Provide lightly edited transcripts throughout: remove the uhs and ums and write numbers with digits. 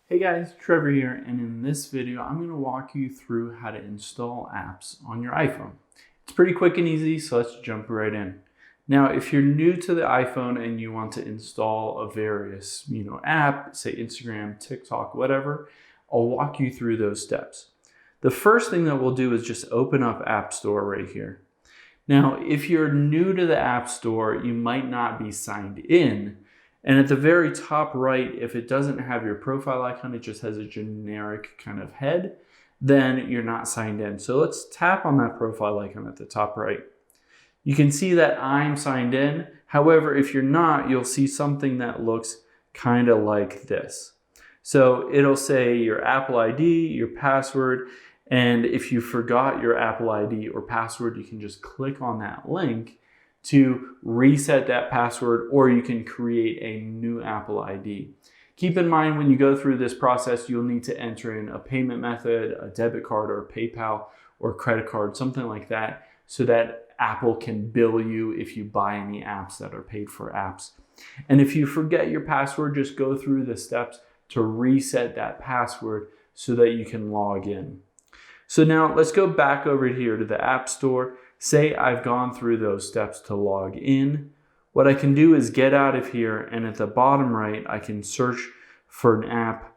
Hey guys, Trevor here, and in this video I'm going to walk you through how to install apps on your iPhone. It's pretty quick and easy, so let's jump right in. Now, if you're new to the iPhone and you want to install a various, app, say Instagram, TikTok, whatever, I'll walk you through those steps. The first thing that we'll do is just open up App Store right here. Now, if you're new to the App Store, you might not be signed in. And at the very top right, if it doesn't have your profile icon, it just has a generic kind of head, then you're not signed in. So let's tap on that profile icon at the top right. You can see that I'm signed in. However, if you're not, you'll see something that looks kind of like this. So it'll say your Apple ID, your password, and if you forgot your Apple ID or password, you can just click on that link to reset that password, or you can create a new Apple ID. Keep in mind, when you go through this process, you'll need to enter in a payment method, a debit card or PayPal or credit card, something like that, so that Apple can bill you if you buy any apps that are paid for apps. And if you forget your password, just go through the steps to reset that password so that you can log in. So now let's go back over here to the App Store. Say I've gone through those steps to log in. What I can do is get out of here, and at the bottom right, I can search for an app.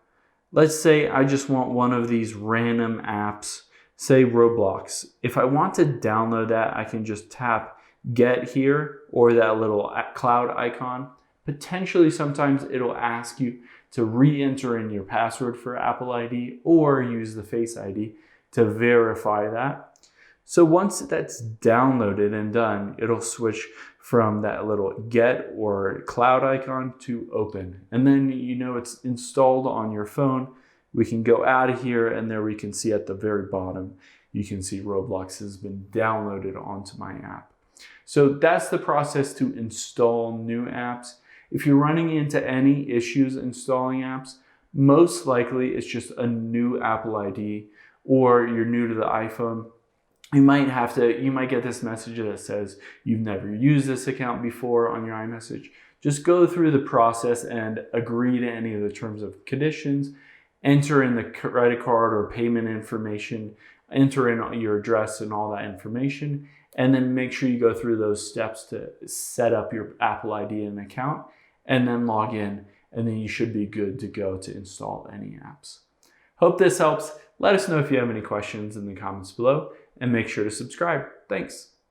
Let's say I just want one of these random apps, say Roblox. If I want to download that, I can just tap Get here or that little cloud icon. Potentially sometimes it'll ask you to re-enter in your password for Apple ID or use the Face ID to verify that. So once that's downloaded and done, it'll switch from that little get or cloud icon to open. And then it's installed on your phone. We can go out of here, and there we can see at the very bottom, you can see Roblox has been downloaded onto my app. So that's the process to install new apps. If you're running into any issues installing apps, most likely it's just a new Apple ID or you're new to the iPhone. You might get this message that says you've never used this account before on your iMessage. Just go through the process and agree to any of the terms of conditions, enter in the credit card or payment information, enter in your address and all that information, and then make sure you go through those steps to set up your Apple ID and account, and then log in, and then you should be good to go to install any apps. Hope this helps. Let us know if you have any questions in the comments below, and make sure to subscribe. Thanks.